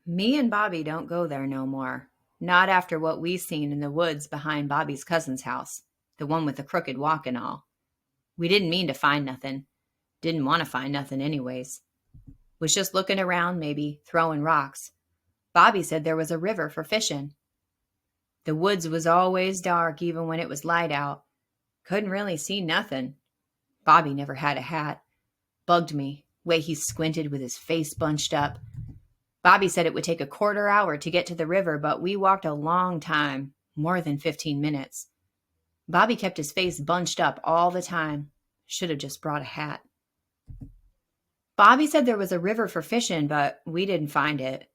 Me and Bobby don't go there no more. Not after what we seen in the woods behind Bobby's cousin's house, the one with the crooked walk and all. We didn't mean to find nothing. Didn't want to find nothing anyways. Was just looking around, maybe, throwing rocks. Bobby said there was a river for fishing. The woods was always dark even when it was light out. Couldn't really see nothing. Bobby never had a hat. Bugged me, way he squinted with his face bunched up. Bobby said it would take a quarter hour to get to the river, but we walked a long time, more than 15 minutes. Bobby kept his face bunched up all the time. Should have just brought a hat. Bobby said there was a river for fishing, but we didn't find it.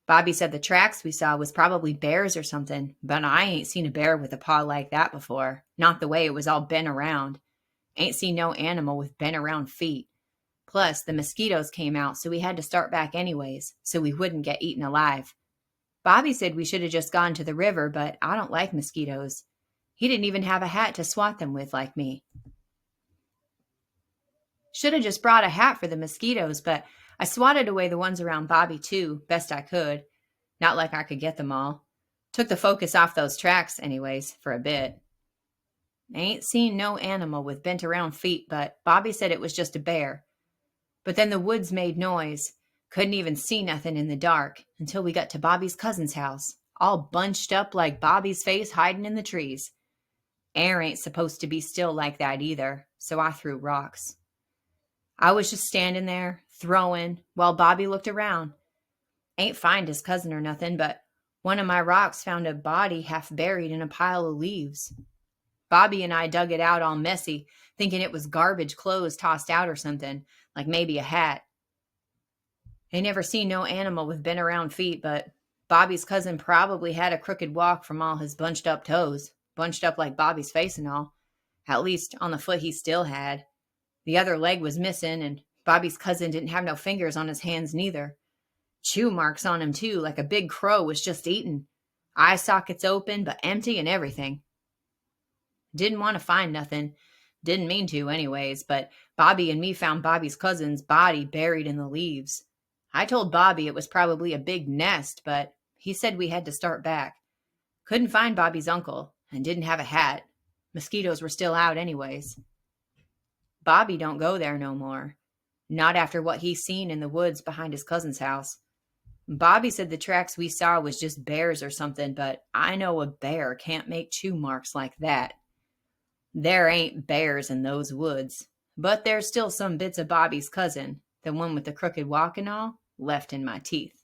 Bobby said the tracks we saw was probably bears or something, but I ain't seen a bear with a paw like that before. Not the way it was all bent around. Ain't seen no animal with bent around feet. Plus, the mosquitoes came out, so we had to start back anyways, so we wouldn't get eaten alive. Bobby said we should have just gone to the river, but I don't like mosquitoes. He didn't even have a hat to swat them with like me. Should have just brought a hat for the mosquitoes, but I swatted away the ones around Bobby too, best I could. Not like I could get them all. Took the focus off those tracks anyways, for a bit. I ain't seen no animal with bent around feet, but Bobby said it was just a bear. But then the woods made noise. Couldn't even see nothing in the dark until we got to Bobby's cousin's house, all bunched up like Bobby's face hiding in the trees. Air ain't supposed to be still like that either, so I threw rocks. I was just standing there, throwing, while Bobby looked around. Ain't find his cousin or nothing, but one of my rocks found a body half buried in a pile of leaves. Bobby and I dug it out all messy, thinking it was garbage clothes tossed out or something, like maybe a hat. They never seen no animal with bent around feet, but Bobby's cousin probably had a crooked walk from all his bunched up toes, bunched up like Bobby's face and all. At least on the foot he still had. The other leg was missing, and Bobby's cousin didn't have no fingers on his hands neither. Chew marks on him too, like a big crow was just eaten. Eye sockets open, but empty and everything. Didn't want to find nothing. Didn't mean to anyways, but Bobby and me found Bobby's cousin's body buried in the leaves. I told Bobby it was probably a big nest, but he said we had to start back. Couldn't find Bobby's uncle, and didn't have a hat. Mosquitoes were still out anyways. Bobby don't go there no more. Not after what he seen in the woods behind his cousin's house. Bobby said the tracks we saw was just bears or something, but I know a bear can't make chew marks like that. There ain't bears in those woods, but there's still some bits of Bobby's cousin, the one with the crooked walk and all, left in my teeth.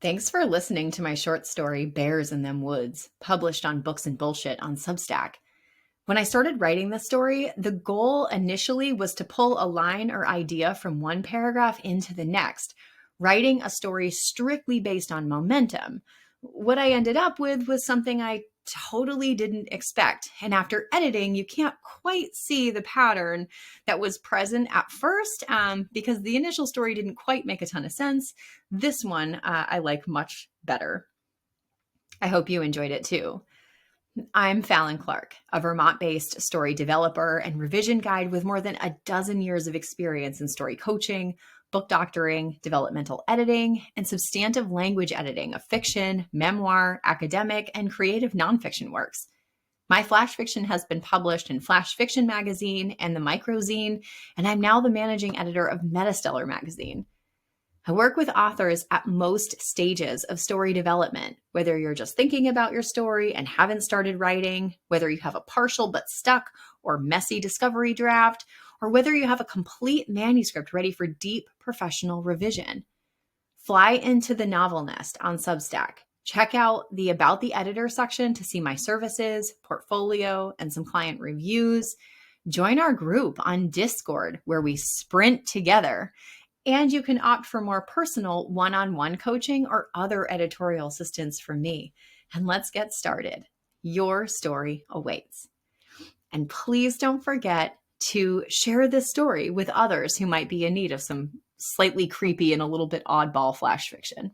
Thanks for listening to my short story, Bears in Them Woods, published on Books and Bullshit on Substack. When I started writing this story, the goal initially was to pull a line or idea from one paragraph into the next, writing a story strictly based on momentum. What I ended up with was something I totally didn't expect. And after editing, you can't quite see the pattern that was present at first because the initial story didn't quite make a ton of sense. This one I like much better. I hope you enjoyed it too. I'm Fallon Clark, a Vermont-based story developer and revision guide with more than a dozen years of experience in story coaching, book doctoring, developmental editing, and substantive language editing of fiction, memoir, academic, and creative nonfiction works. My flash fiction has been published in Flash Fiction Magazine and the Microzine, and I'm now the managing editor of Metastellar Magazine. I work with authors at most stages of story development, whether you're just thinking about your story and haven't started writing, whether you have a partial but stuck or messy discovery draft, or whether you have a complete manuscript ready for deep professional revision. Fly into the novel nest on Substack. Check out the About the Editor section to see my services, portfolio, and some client reviews. Join our group on Discord where we sprint together. And you can opt for more personal one-on-one coaching or other editorial assistance from me. And let's get started. Your story awaits. And please don't forget to share this story with others who might be in need of some slightly creepy and a little bit oddball flash fiction.